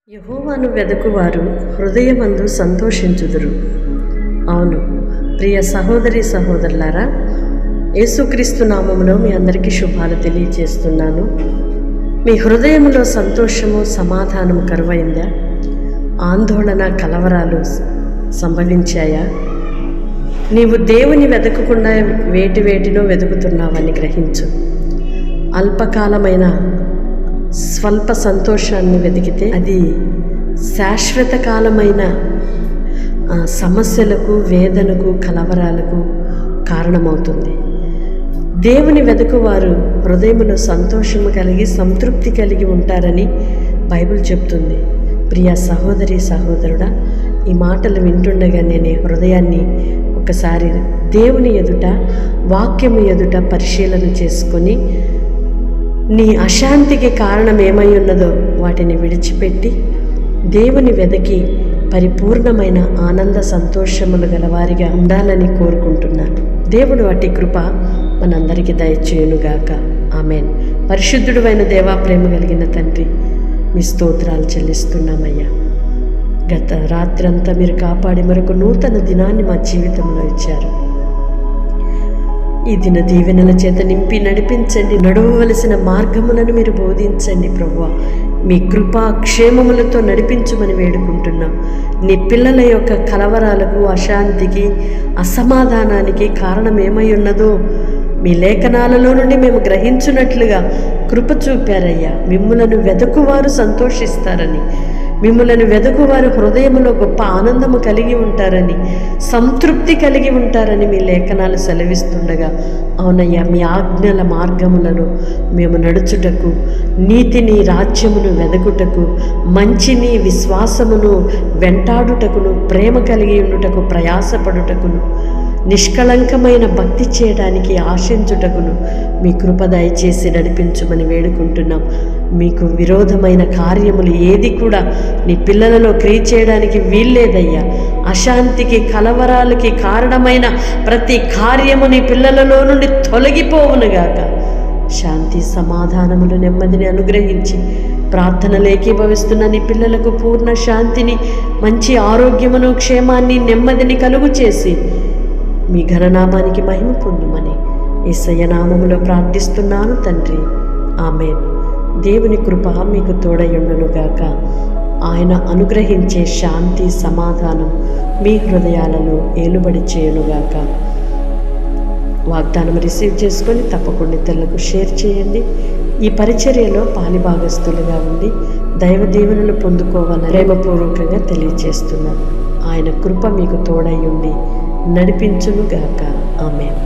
యెహోవాను వెదకువారు హృదయమందు సంతోషించుదురు. అవును ప్రియ సహోదరి సహోదరులారా, యేసుక్రీస్తు నామములో మీ అందరికీ శుభాలు తెలియజేస్తున్నాను. మీ హృదయములో సంతోషము సమాధానము కరువైందా? ఆందోళన కలవరాలు సంభవించాయా? నీవు దేవుని వెదకకుండా వేటినో వెతుకుతున్నావని గ్రహించు. అల్పకాలమైన స్వల్ప సంతోషాన్ని వెతికితే అది శాశ్వత కాలమైన సమస్యలకు, వేదనకు, కలవరాలకు కారణమవుతుంది. దేవుని వెతుకువారు హృదయములో సంతోషము కలిగి సంతృప్తి కలిగి ఉంటారని బైబిల్ చెప్తుంది. ప్రియ సహోదరి సహోదరుడా, ఈ మాటలు వింటుండగానే నీ హృదయాన్ని ఒకసారి దేవుని ఎదుట, వాక్యము ఎదుట పరిశీలన చేసుకొని నీ అశాంతికి కారణం ఏమై ఉన్నదో వాటిని విడిచిపెట్టి దేవుని వెదకి పరిపూర్ణమైన ఆనంద సంతోషములు గలవారిగా ఉండాలని కోరుకుంటున్నాను. దేవుడు అట్టి కృప మనందరికీ దయచేయునుగాక. ఆమెన్. పరిశుద్ధుడు అయిన దేవా, ప్రేమ కలిగిన తండ్రి, మీ స్తోత్రాలు చెల్లిస్తున్నామయ్యా. గత రాత్రంతా మీరు కాపాడి మరొక నూతన దినాన్ని మా జీవితంలో ఇచ్చారు. ఈ దిన దీవెనల చేత నింపి నడిపించండి. నడవవలసిన మార్గములను మీరు బోధించండి ప్రభువా. మీ కృపా క్షేమములతో నడిపించమని వేడుకుంటున్నాం. నీ పిల్లల యొక్క కలవరాలకు, అశాంతికి, అసమాధానానికి కారణం ఏమై ఉన్నదో మీ లేఖనాలలో నుండి మేము గ్రహించున్నట్లుగా కృప చూపారయ్యా. మిమ్ములను వెదకువారు సంతోషిస్తారని, మిమ్ములను వెదకువారు హృదయంలో గొప్ప ఆనందము కలిగి ఉంటారని, సంతృప్తి కలిగి ఉంటారని మీ లేఖనాలు సెలవిస్తుండగా, అవునయ్యా, మీ ఆజ్ఞల మార్గములను మేము నడుచుటకు, నీతిని, రాజ్యమును వెదకుటకు, మంచిని, విశ్వాసమును వెంటాడుటకును, ప్రేమ కలిగి ఉండుటకు, ప్రయాసపడుటకును, నిష్కళంకమైన భక్తి చేయడానికి ఆశించుటకును మీ కృప దయచేసి నడిపించమని వేడుకుంటున్నాం. మీకు విరోధమైన కార్యములు ఏది కూడా నీ పిల్లలలో క్రియ చేయడానికి వీల్లేదయ్యా. అశాంతికి, కలవరాలకి కారణమైన ప్రతి కార్యము నీ పిల్లలలో నుండి తొలగిపోవునుగాక. శాంతి, సమాధానములు, నెమ్మదిని అనుగ్రహించి ప్రార్థనలు ఏకీభవిస్తున్న నీ పిల్లలకు పూర్ణ శాంతిని, మంచి ఆరోగ్యమును, క్షేమాన్ని, నెమ్మదిని కలుగు చేసి మీ ఘననామానికి మహిమ పొందుమని యేసయ్య నామములో ప్రార్థిస్తున్నాను తండ్రి. ఆమేన్. దేవుని కృప మీకు తోడయుండునుగాక. ఆయన అనుగ్రహించే శాంతి, సమాధానం మీ హృదయాలలో ఏలుబడి చేయునుగాక. వాగ్దానం రిసీవ్ చేసుకొని తప్పకుండా ఇతరులకు షేర్ చేయండి. ఈ పరిచర్యలో పాలిభాగస్తులుగా ఉండి దైవ దీవెనలు పొందుకోవాలని ప్రేమపూర్వకంగా తెలియజేస్తున్నాను. ఆయన కృప మీకు తోడై ఉండి నడిపించునుగాక. ఆమేన్.